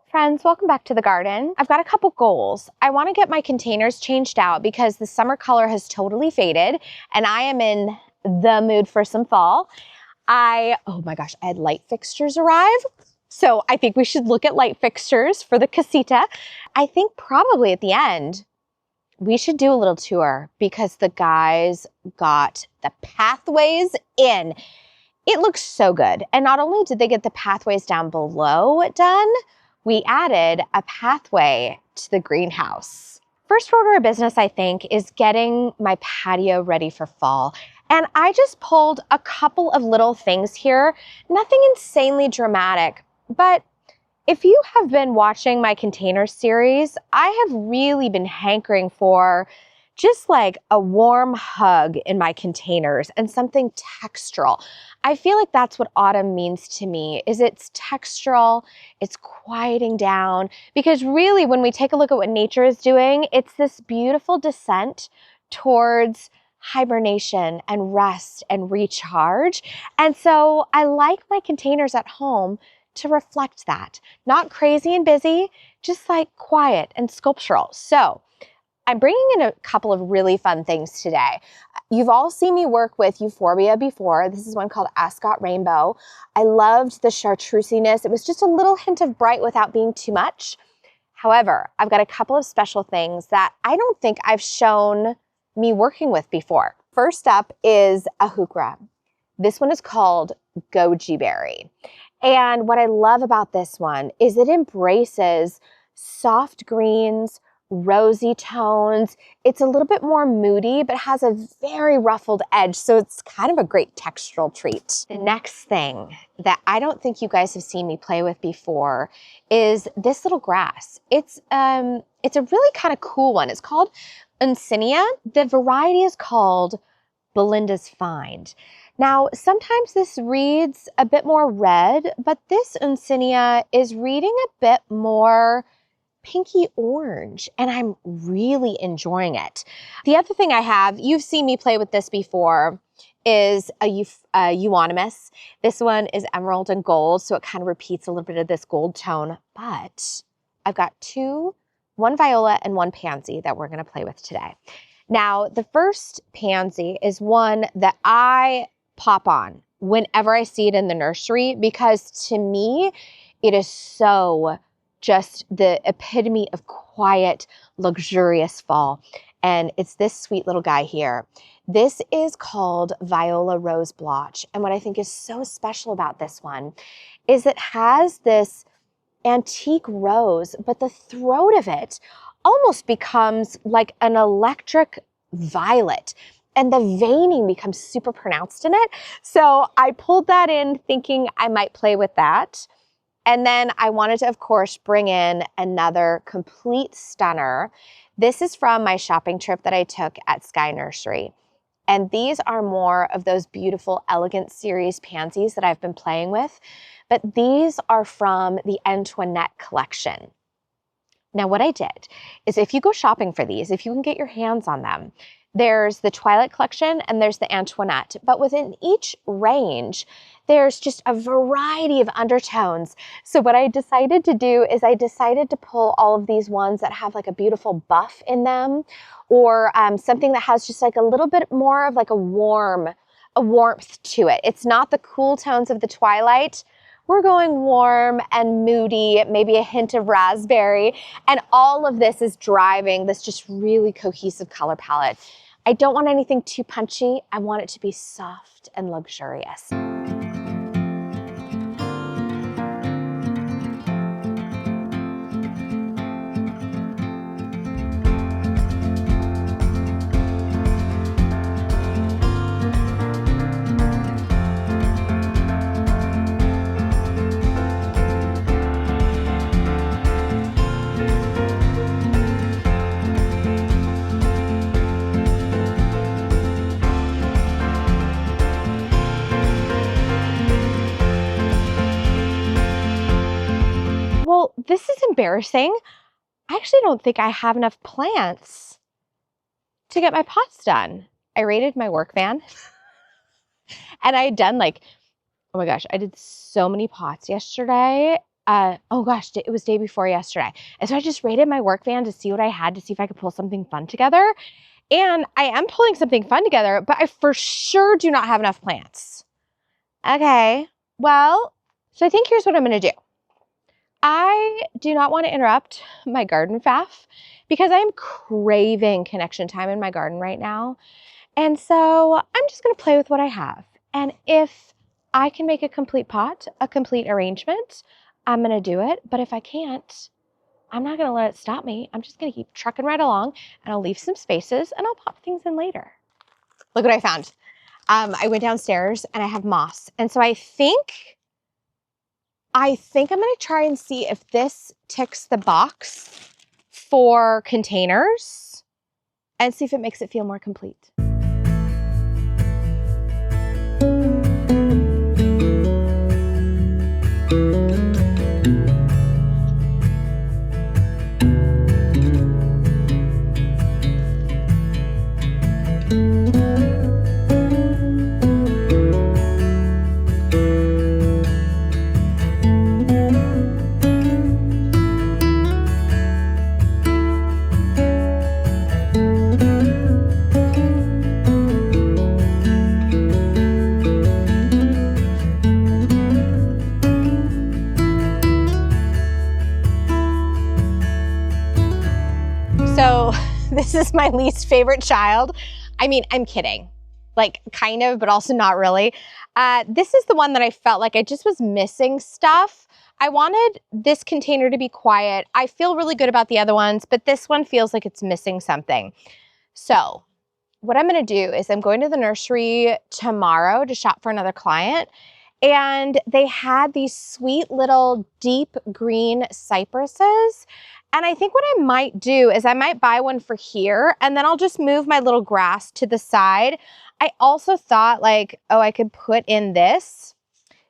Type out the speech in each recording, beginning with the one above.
Friends, welcome back to the garden. I've got a couple goals. I want to get my containers changed out because the summer color has totally faded and I am in the mood for some fall. Oh my gosh, I had light fixtures arrive. So I think we should look at light fixtures for the Casita. I think probably at the end, we should do a little tour because the guys got the pathways in. It looks so good. And not only did they get the pathways down below done, we added a pathway to the greenhouse. First order of business, I think, is getting my patio ready for fall. And I just pulled a couple of little things here, nothing insanely dramatic, but if you have been watching my container series, I have really been hankering for just like a warm hug in my containers and something textural. I feel like that's what autumn means to me, is it's textural, it's quieting down, because really when we take a look at what nature is doing, it's this beautiful descent towards hibernation and rest and recharge. And so I like my containers at home to reflect that. Not crazy and busy, just like quiet and sculptural. So I'm bringing in a couple of really fun things today. You've all seen me work with Euphorbia before. This is one called Ascot Rainbow. I loved the chartreusiness. It was just a little hint of bright without being too much. However, I've got a couple of special things that I don't think I've shown me working with before. First up is a Heuchera. This one is called Goji berry. And what I love about this one is it embraces soft greens, rosy tones. It's a little bit more moody, but has a very ruffled edge. So it's kind of a great textural treat. The next thing that I don't think you guys have seen me play with before is this little grass. It's a really kind of cool one. It's called Uncinia. The variety is called Belinda's Find. Now, sometimes this reads a bit more red, but this Uncinia is reading a bit more pinky orange, and I'm really enjoying it. The other thing I have, you've seen me play with this before, is a Euonymus. This one is emerald and gold, so it kind of repeats a little bit of this gold tone, but I've got one Viola and one Pansy that we're going to play with today. Now, the first Pansy is one that I pop on whenever I see it in the nursery because to me, it is so just the epitome of quiet, luxurious fall. And it's this sweet little guy here. This is called Viola Rose Blotch. And what I think is so special about this one is it has this antique rose, but the throat of it almost becomes like an electric violet. And the veining becomes super pronounced in it. So I pulled that in thinking I might play with that. And then I wanted to, of course, bring in another complete stunner. This is from my shopping trip that I took at Sky Nursery. And these are more of those beautiful Elegant Series pansies that I've been playing with. But these are from the Antoinette Collection. Now, what I did is if you go shopping for these, if you can get your hands on them, there's the Twilight Collection and there's the Antoinette. But within each range, there's just a variety of undertones. So what I decided to do is I decided to pull all of these ones that have like a beautiful buff in them or something that has just like a little bit more of like a warmth to it. It's not the cool tones of the Twilight. We're going warm and moody, maybe a hint of raspberry. And all of this is driving this just really cohesive color palette. I don't want anything too punchy. I want it to be soft and luxurious. Well, this is embarrassing. I actually don't think I have enough plants to get my pots done. I raided my work van and I had done like, oh my gosh, I did so many pots yesterday. oh gosh, it was day before yesterday. And so I just raided my work van to see what I had, to see if I could pull something fun together. And I am pulling something fun together, but I for sure do not have enough plants. Okay, well, so I think here's what I'm gonna do. I do not want to interrupt my garden faff because I'm craving connection time in my garden right now. And so I'm just gonna play with what I have. And if I can make a complete pot, a complete arrangement, I'm gonna do it. But if I can't, I'm not gonna let it stop me. I'm just gonna keep trucking right along, and I'll leave some spaces and I'll pop things in later. Look what I found. I went downstairs and I have moss. And so I think I'm gonna try and see if this ticks the box for containers and see if it makes it feel more complete. So this is my least favorite child. I mean, I'm kidding. Like kind of, but also not really. This is the one that I felt like I just was missing stuff. I wanted this container to be quiet. I feel really good about the other ones, but this one feels like it's missing something. So what I'm gonna do is I'm going to the nursery tomorrow to shop for another client. And they had these sweet little deep green cypresses. And I think what I might do is I might buy one for here, and then I'll just move my little grass to the side. I also thought like, oh, I could put in this.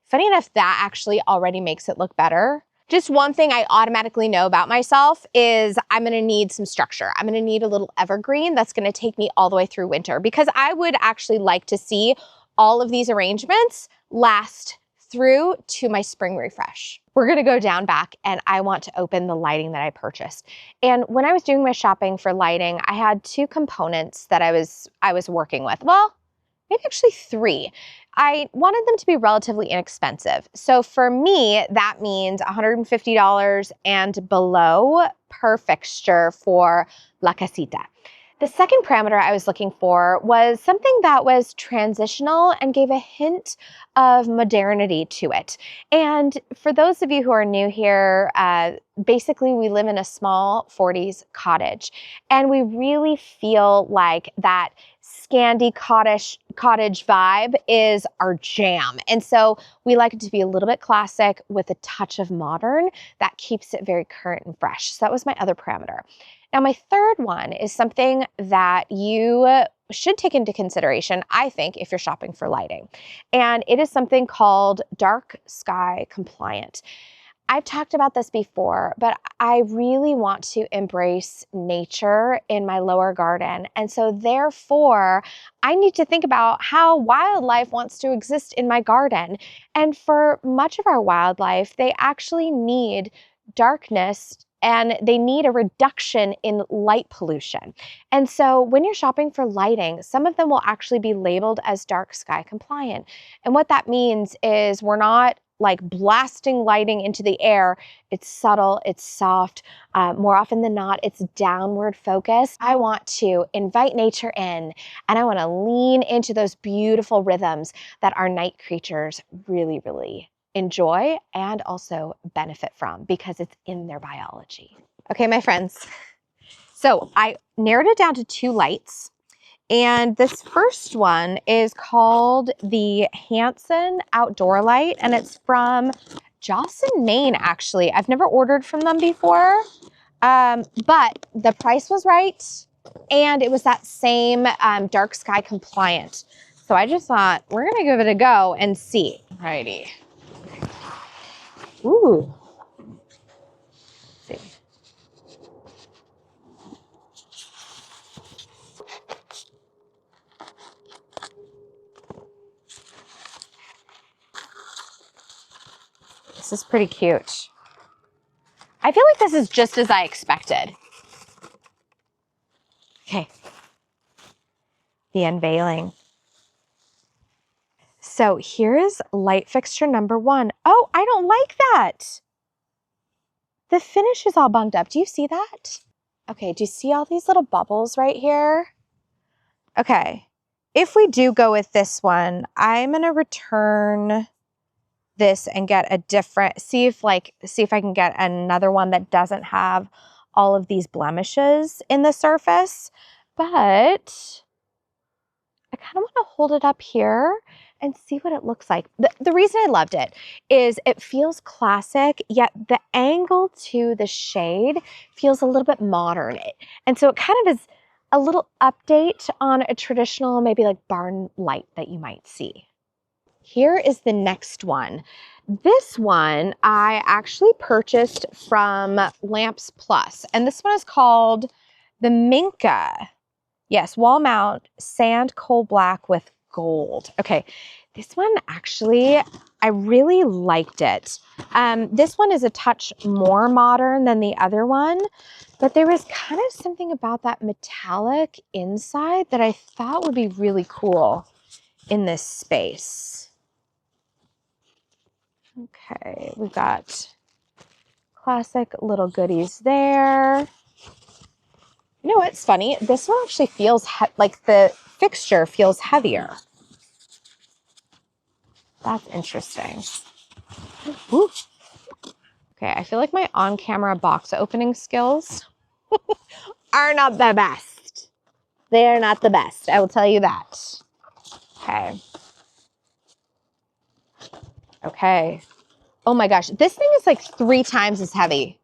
Funny enough, that actually already makes it look better. Just one thing I automatically know about myself is I'm gonna need some structure. I'm gonna need a little evergreen that's gonna take me all the way through winter, because I would actually like to see all of these arrangements last through to my spring refresh. We're gonna go down back and I want to open the lighting that I purchased. And when I was doing my shopping for lighting, I had two components that I was working with. Well, maybe actually three. I wanted them to be relatively inexpensive. So for me, that means $150 and below per fixture for La Casita. The second parameter I was looking for was something that was transitional and gave a hint of modernity to it. And for those of you who are new here, basically we live in a small 40s cottage, and we really feel like that Scandi cottage vibe is our jam. And so we like it to be a little bit classic with a touch of modern that keeps it very current and fresh. So that was my other parameter. Now, my third one is something that you should take into consideration, I think, if you're shopping for lighting. And it is something called dark sky compliant. I've talked about this before, but I really want to embrace nature in my lower garden. And so therefore, I need to think about how wildlife wants to exist in my garden. And for much of our wildlife, they actually need darkness, and they need a reduction in light pollution. And so when you're shopping for lighting, some of them will actually be labeled as dark sky compliant. And what that means is we're not like blasting lighting into the air. It's subtle, it's soft. More often than not, it's downward focused. I want to invite nature in, and I want to lean into those beautiful rhythms that our night creatures really, really enjoy and also benefit from because it's in their biology. Okay, my friends. So I narrowed it down to two lights. And this first one is called the Hanson Outdoor light, and it's from Jocelyn, Maine, actually. I've never ordered from them before, but the price was right, and it was that same dark sky compliant. So I just thought, we're gonna give it a go and see. Alrighty. Ooh. Let's see. This is pretty cute. I feel like this is just as I expected. Okay. The unveiling. So here is light fixture number 1. Oh, I don't like that. The finish is all bunged up. Do you see that? Okay, do you see all these little bubbles right here? Okay, if we do go with this one, I'm gonna return this and get a different, see if I can get another one that doesn't have all of these blemishes in the surface. But I kind of want to hold it up here and see what it looks like. The reason I loved it is it feels classic, yet the angle to the shade feels a little bit modern. And so it kind of is a little update on a traditional, maybe like barn light that you might see. Here is the next one. This one I actually purchased from Lamps Plus, and this one is called the Minka. Yes, wall mount sand coal black with gold. Okay, this one actually, I really liked it. This one is a touch more modern than the other one, but there was kind of something about that metallic inside that I thought would be really cool in this space. Okay, we've got classic little goodies there. You know what's funny? This one actually feels like the fixture feels heavier. That's interesting. Ooh. Okay, I feel like my on-camera box opening skills are not the best. They are not the best, I will tell you that. Okay. Okay. Oh my gosh, this thing is like 3 times as heavy.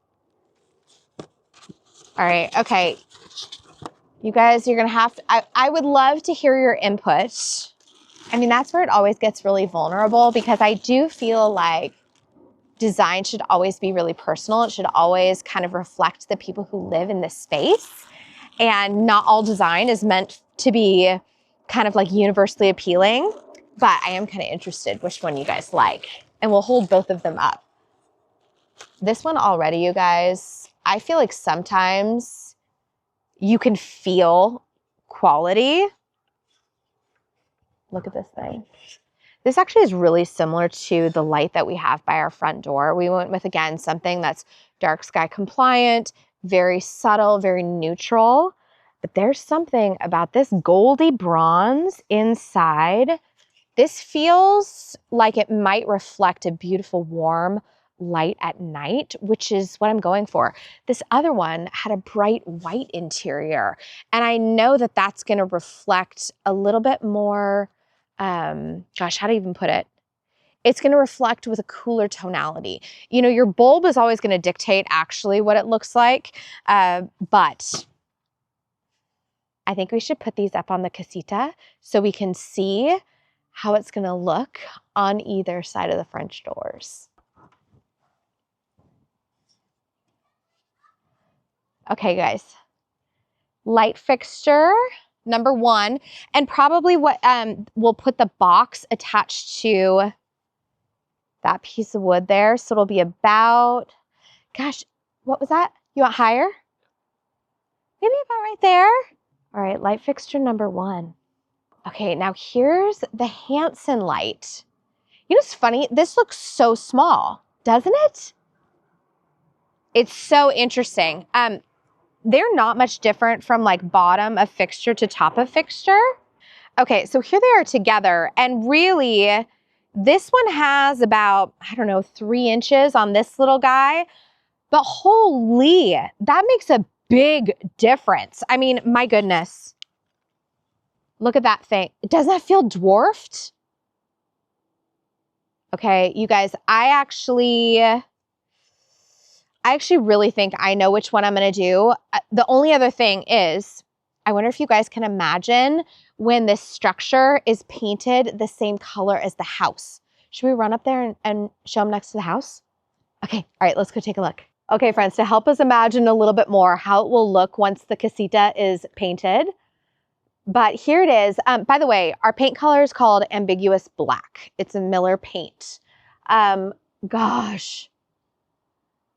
All right, okay. You guys, you're gonna have to, I would love to hear your input. I mean, that's where it always gets really vulnerable, because I do feel like design should always be really personal. It should always kind of reflect the people who live in this space. And not all design is meant to be kind of like universally appealing, but I am kind of interested which one you guys like. And we'll hold both of them up. This one already, you guys, I feel like sometimes you can feel quality. Look at this thing. This actually is really similar to the light that we have by our front door. We went with, again, something that's dark sky compliant, very subtle, very neutral. But there's something about this goldy bronze inside. This feels like it might reflect a beautiful, warm light at night, which is what I'm going for. This other one had a bright white interior, and I know that that's going to reflect a little bit more, gosh, how to even put it? It's going to reflect with a cooler tonality. You know, your bulb is always going to dictate actually what it looks like, but I think we should put these up on the Casita so we can see how it's going to look on either side of the French doors. Okay, guys, light fixture number 1, and probably what we'll put the box attached to that piece of wood there. So it'll be about, gosh, what was that? You want higher? Maybe about right there. All right, light fixture number 1. Okay, now here's the Hanson light. You know what's funny? This looks so small, doesn't it? It's so interesting. They're not much different from like bottom of fixture to top of fixture. Okay, so here they are together, and really this one has about, I don't know, 3 inches on this little guy, but holy, that makes a big difference. I mean, my goodness, look at that thing. Doesn't that feel dwarfed? Okay, you guys, I actually really think I know which one I'm going to do. The only other thing is, I wonder if you guys can imagine when this structure is painted the same color as the house. Should we run up there and show them next to the house? Okay, all right, let's go take a look. Okay, friends, to help us imagine a little bit more how it will look once the Casita is painted. But here it is. By the way, our paint color is called Ambiguous Black. It's a Miller paint. Gosh.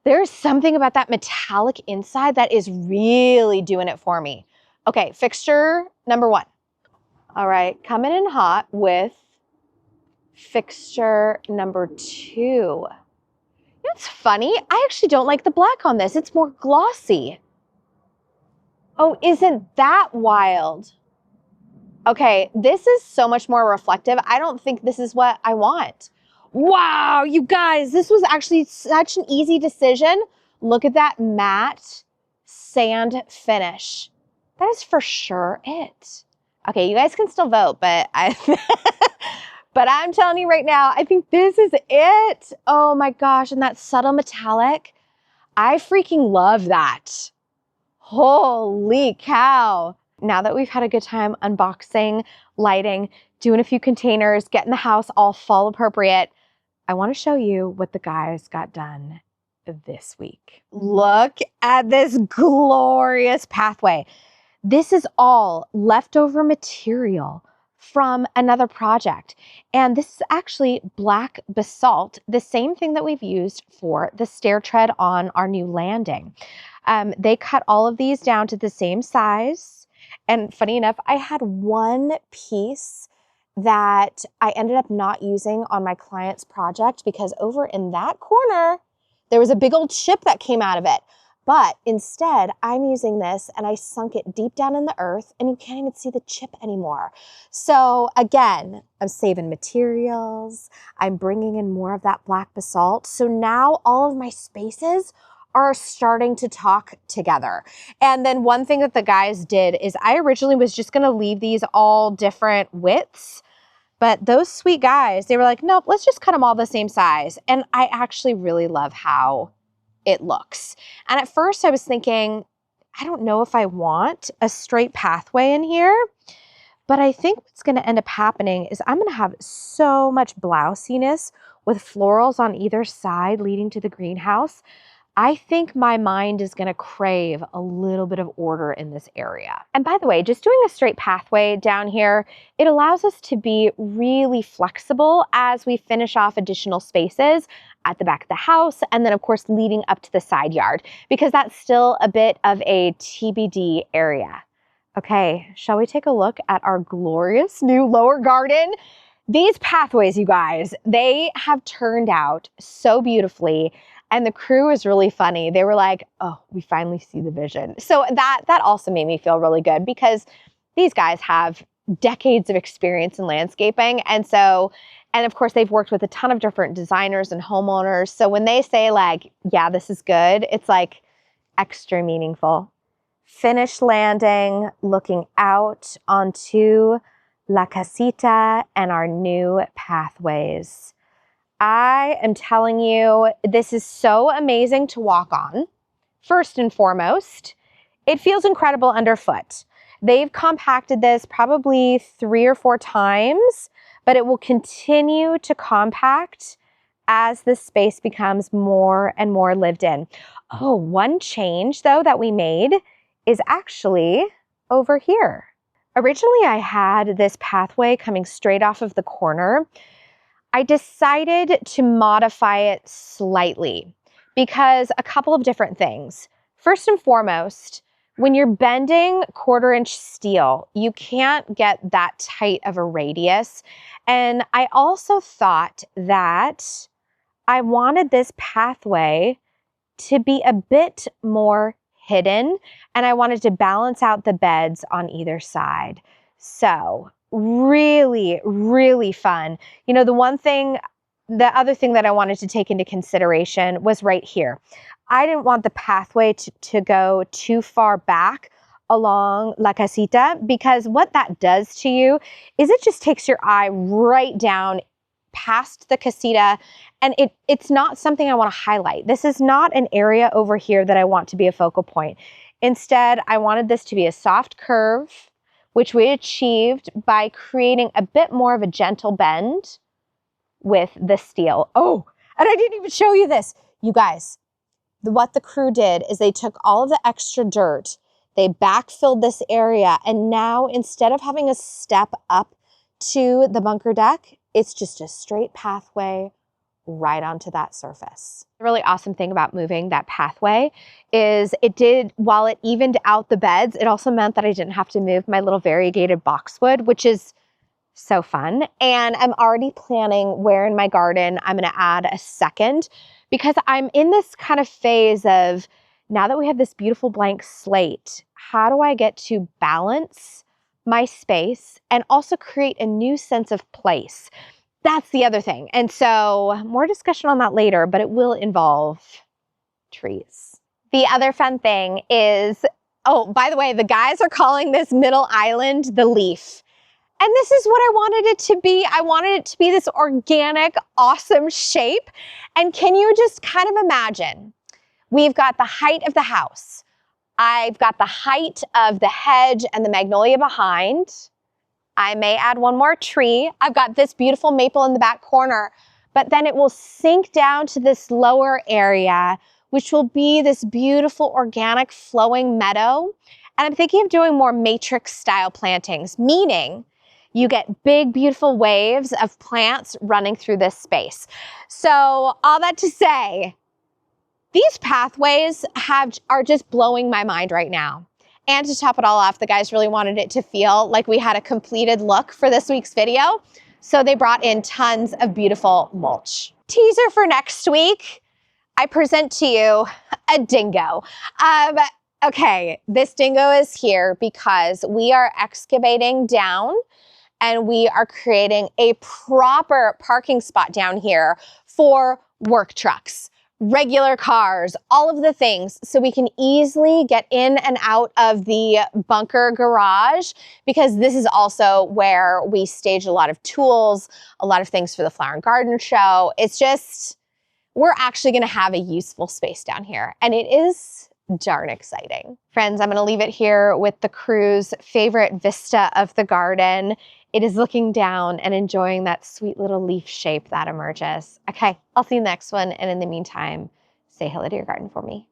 There's something about that metallic inside that is really doing it for me. Okay, fixture number 1. All right, coming in hot with fixture number 2. It's funny, I actually don't like the black on this. It's more glossy. Oh, isn't that wild? Okay, this is so much more reflective. I don't think this is what I want. Wow, you guys, this was actually such an easy decision. Look at that matte sand finish. That is for sure it. Okay, you guys can still vote, but but I'm telling you right now, I think this is it. Oh my gosh, and that subtle metallic. I freaking love that. Holy cow. Now that we've had a good time unboxing, lighting, doing a few containers, getting the house all fall appropriate, I want to show you what the guys got done this week. Look at this glorious pathway. This is all leftover material from another project. And this is actually black basalt, the same thing that we've used for the stair tread on our new landing. They cut all of these down to the same size. And funny enough, I had one piece that I ended up not using on my client's project because over in that corner, there was a big old chip that came out of it. But instead, I'm using this and I sunk it deep down in the earth and you can't even see the chip anymore. So again, I'm saving materials. I'm bringing in more of that black basalt. So now all of my spaces are starting to talk together. And then one thing that the guys did is I originally was just going to leave these all different widths, but those sweet guys, they were like, nope, let's just cut them all the same size. And I actually really love how it looks. And at first I was thinking, I don't know if I want a straight pathway in here, but I think what's going to end up happening is I'm going to have so much blousiness with florals on either side leading to the greenhouse. I think my mind is going to crave a little bit of order in this area. And by the way, just doing a straight pathway down here, it allows us to be really flexible as we finish off additional spaces at the back of the house, and then of course leading up to the side yard, because that's still a bit of a TBD area. Okay, shall we take a look at our glorious new lower garden? These pathways, you guys, they have turned out so beautifully. And the crew is really funny. They were like, oh, we finally see the vision. So that also made me feel really good because these guys have decades of experience in landscaping. And of course, they've worked with a ton of different designers and homeowners. So when they say like, yeah, this is good, it's like extra meaningful. Finished landing, looking out onto La Casita and our new pathways. I am telling you, this is so amazing to walk on. First and foremost, it feels incredible underfoot. They've compacted this probably 3 or 4 times, but it will continue to compact as the space becomes more and more lived in. Oh, one change though that we made is actually over here. Originally, I had this pathway coming straight off of the corner. I decided to modify it slightly because a couple of different things. First and foremost, when you're bending 1/4 inch steel, you can't get that tight of a radius. And I also thought that I wanted this pathway to be a bit more hidden, and I wanted to balance out the beds on either side. So really, really fun. You know, the other thing that I wanted to take into consideration was right here. I didn't want the pathway to go too far back along La Casita, because what that does to you is it just takes your eye right down past the Casita, and it's not something I want to highlight. This is not an area over here that I want to be a focal point. Instead, I wanted this to be a soft curve, which we achieved by creating a bit more of a gentle bend with the steel. Oh, and I didn't even show you this. You guys, what the crew did is they took all of the extra dirt, they backfilled this area, and now instead of having a step up to the bunker deck, it's just a straight pathway right onto that surface. The really awesome thing about moving that pathway is while it evened out the beds, it also meant that I didn't have to move my little variegated boxwood, which is so fun. And I'm already planning where in my garden I'm going to add a second, because I'm in this kind of phase of, now that we have this beautiful blank slate, how do I get to balance my space and also create a new sense of place? That's the other thing. And so more discussion on that later, but it will involve trees. The other fun thing is, oh, by the way, the guys are calling this middle island the leaf. And this is what I wanted it to be. I wanted it to be this organic, awesome shape. And can you just kind of imagine, we've got the height of the house. I've got the height of the hedge and the magnolia behind. I may add one more tree. I've got this beautiful maple in the back corner, but then it will sink down to this lower area, which will be this beautiful organic flowing meadow. And I'm thinking of doing more matrix style plantings, meaning you get big, beautiful waves of plants running through this space. So all that to say, these pathways are just blowing my mind right now. And to top it all off, the guys really wanted it to feel like we had a completed look for this week's video. So they brought in tons of beautiful mulch. Teaser for next week, I present to you a dingo. Okay, this dingo is here because we are excavating down and we are creating a proper parking spot down here for work trucks, regular cars, all of the things, so we can easily get in and out of the bunker garage, because this is also where we stage a lot of tools, a lot of things for the flower and garden show. It's just, we're actually going to have a useful space down here, and it is darn exciting. Friends, I'm going to leave it here with the crew's favorite vista of the garden. It is looking down and enjoying that sweet little leaf shape that emerges. Okay, I'll see you in the next one. And in the meantime, say hello to your garden for me.